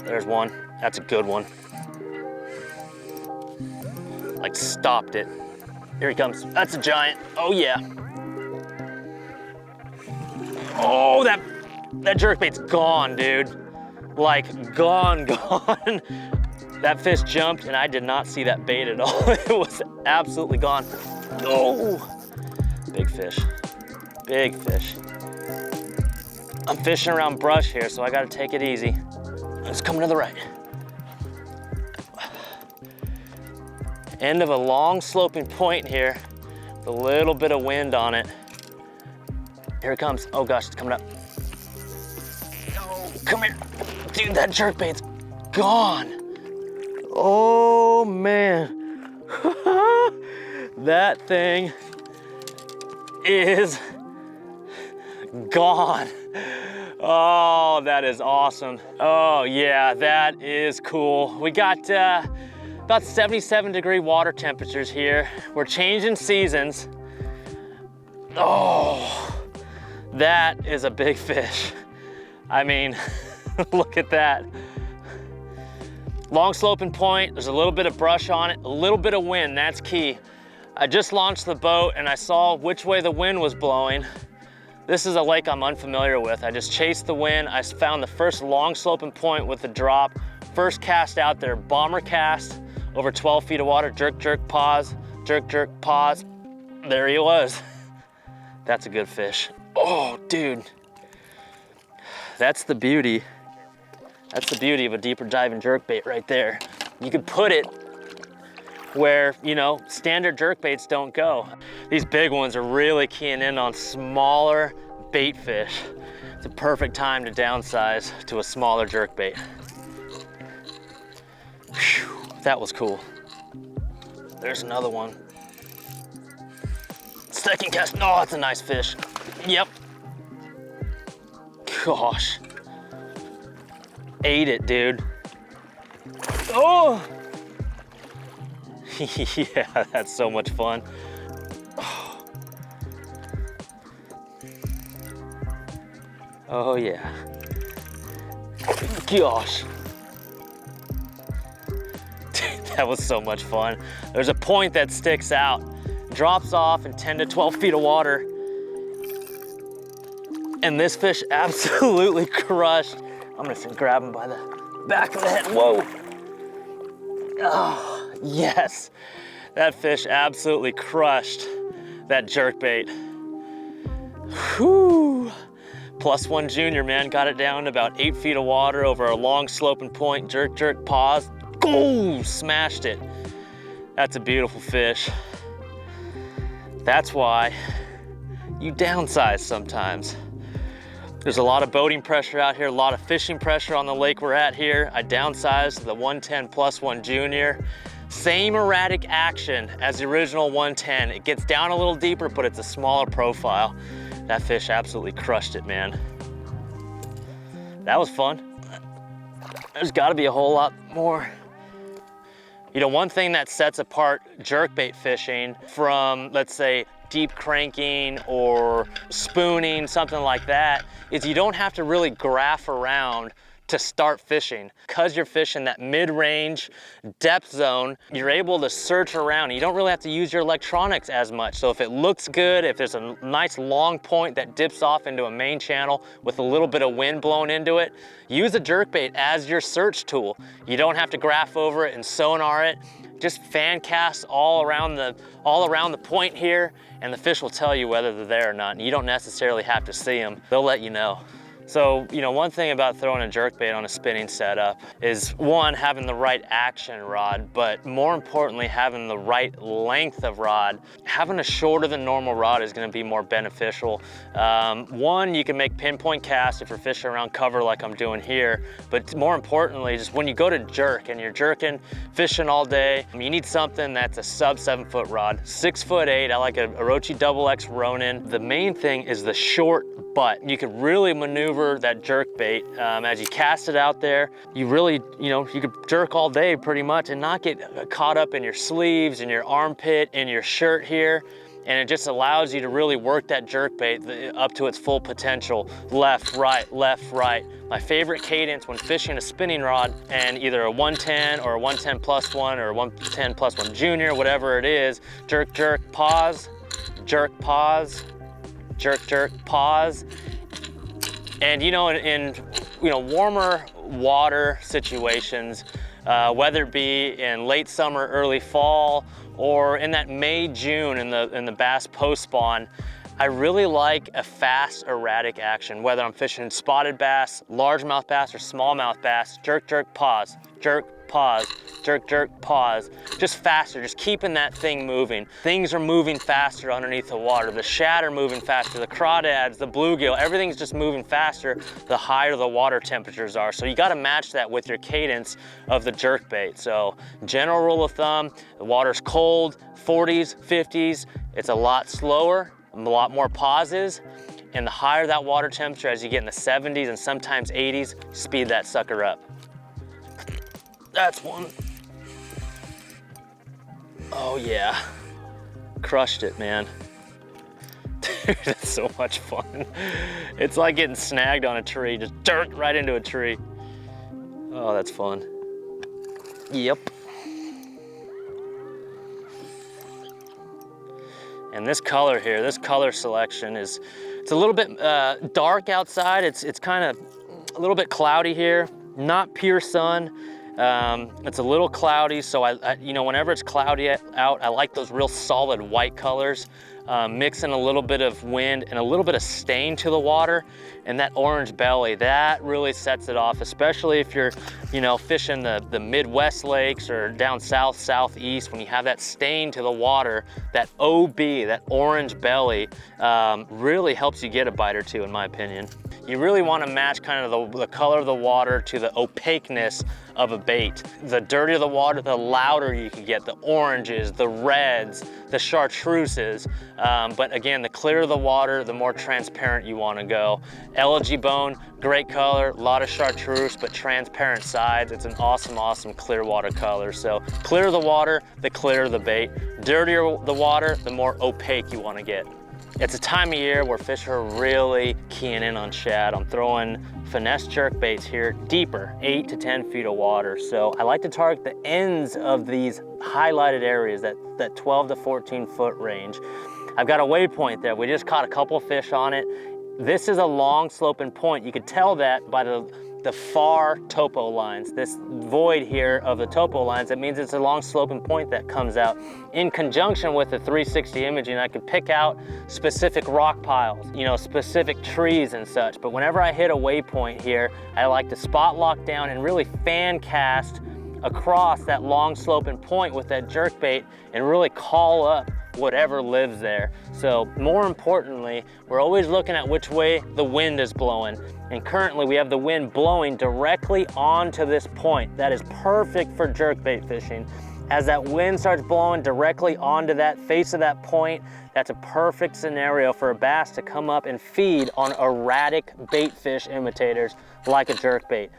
there's one. That's a good one. Like stopped it. Here he comes. That's a giant. Oh yeah. Oh, that jerkbait's gone, dude. Like gone. That fish jumped and I did not see that bait at all. It was absolutely gone. Oh, big fish, big fish. I'm fishing around brush here, so I gotta take it easy. It's coming to the right. End of a long sloping point here with a little bit of wind on it. Here it comes. Oh gosh, it's coming up. Oh, come here. Dude, that jerkbait's gone. Oh man. That thing is gone. Oh, that is awesome. Oh yeah, that is cool. We got about 77-degree water temperatures here. We're changing seasons. Oh, that is a big fish. I mean, look at that. Long sloping point, there's a little bit of brush on it, a little bit of wind, that's key. I just launched the boat and I saw which way the wind was blowing. This is a lake I'm unfamiliar with. I just chased the wind. I found the first long sloping point with the drop. First cast out there, bomber cast, over 12 feet of water, jerk, jerk, pause, jerk, jerk, pause. There he was. That's a good fish. Oh, dude. That's the beauty. That's the beauty of a deeper diving jerkbait right there. You could put it where, you know, standard jerkbaits don't go. These big ones are really keying in on smaller bait fish. It's a perfect time to downsize to a smaller jerkbait. Whew, that was cool. There's another one. Second cast, oh, that's a nice fish. Yep. Gosh. Ate it, dude. Oh! Yeah, that's so much fun. Oh yeah. Gosh. That was so much fun. There's a point that sticks out, drops off in 10 to 12 feet of water. And this fish absolutely crushed. I'm gonna grab him by the back of the head. Whoa. Oh, yes. That fish absolutely crushed that jerkbait. Whew. +1 Jr, man, got it down to about 8 feet of water over a long sloping point, jerk, jerk, pause. Go! Smashed it. That's a beautiful fish. That's why you downsize sometimes. There's a lot of boating pressure out here, a lot of fishing pressure on the lake we're at here. I downsized to the 110+1 Jr. Same erratic action as the original 110. It gets down a little deeper, but it's a smaller profile. That fish absolutely crushed it, man. That was fun. There's gotta be a whole lot more. You know, one thing that sets apart jerkbait fishing from, let's say, deep cranking or spooning, something like that, is you don't have to really graph around to start fishing. Because you're fishing that mid-range depth zone, you're able to search around. You don't really have to use your electronics as much. So if it looks good, if there's a nice long point that dips off into a main channel with a little bit of wind blowing into it, use a jerkbait as your search tool. You don't have to graph over it and sonar it. Just fan cast all around the point here, and the fish will tell you whether they're there or not. And you don't necessarily have to see them. They'll let you know. So, you know, one thing about throwing a jerkbait on a spinning setup is, one, having the right action rod, but more importantly, having the right length of rod. Having a shorter than normal rod is gonna be more beneficial. One, you can make pinpoint casts if you're fishing around cover like I'm doing here, but more importantly, just when you go to jerk and you're jerking, fishing all day, you need something that's a sub 7-foot rod. 6'8", I like a Orochi XX Ronin. The main thing is the short butt. You can really maneuver that jerk bait as you cast it out there. You really, you know, you could jerk all day pretty much and not get caught up in your sleeves, in your armpit, in your shirt here. and it just allows you to really work that jerkbait up to its full potential. Left, right, left, right. My favorite cadence when fishing a spinning rod and either a 110 or a 110+1 or a 110+1 Junior, whatever it is, jerk, jerk, pause, jerk, pause, jerk, jerk, pause. And you know, in warmer water situations, whether it be in late summer, early fall, or in that May, June in the bass post-spawn, I really like a fast, erratic action, whether I'm fishing spotted bass, largemouth bass, or smallmouth bass. Jerk, jerk, pause, jerk, pause, jerk, jerk, pause. Just faster, just keeping that thing moving. Things are moving faster underneath the water. The shad are moving faster, the crawdads, the bluegill, everything's just moving faster the higher the water temperatures are. So you gotta match that with your cadence of the jerkbait. So general rule of thumb, the water's cold, 40s, 50s, it's a lot slower, a lot more pauses, and the higher that water temperature, as you get in the 70s and sometimes 80s, speed that sucker up. That's one. Oh yeah, crushed it, man. Dude, that's so much fun. It's like getting snagged on a tree, just dirt right into a tree. Oh, that's fun. Yep. And this color here, this color selection it's a little bit dark outside. It's kind of a little bit cloudy here, not pure sun. It's a little cloudy, so I whenever it's cloudy out, I like those real solid white colors. Mixing a little bit of wind and a little bit of stain to the water, and that orange belly, that really sets it off, especially if you're, fishing the Midwest lakes or down south, southeast, when you have that stain to the water, that OB, that orange belly, really helps you get a bite or two, in my opinion. You really want to match kind of the color of the water to the opaqueness of a bait. The dirtier the water, the louder you can get, the oranges, the reds, the chartreuses. But again, the clearer the water, the more transparent you want to go. Elegy bone, great color, a lot of chartreuse, but transparent sides. It's an awesome, awesome clear water color. So clearer the water, the clearer the bait. Dirtier the water, the more opaque you want to get. It's a time of year where fish are really keying in on shad. I'm throwing finesse jerk baits here deeper, 8 to 10 feet of water. So I like to target the ends of these highlighted areas, that 12 to 14 foot range. I've got a waypoint there. We just caught a couple fish on it. This is a long sloping point. You could tell that by the far topo lines. This void here of the topo lines, that means it's a long sloping point that comes out. In conjunction with the 360 imaging, I could pick out specific rock piles, specific trees and such. But whenever I hit a waypoint here, I like to spot lock down and really fan cast across that long sloping point with that jerkbait and really call up whatever lives there. So more importantly, we're always looking at which way the wind is blowing. And currently we have the wind blowing directly onto this point. That is perfect for jerkbait fishing. As that wind starts blowing directly onto that face of that point, that's a perfect scenario for a bass to come up and feed on erratic bait fish imitators like a jerkbait.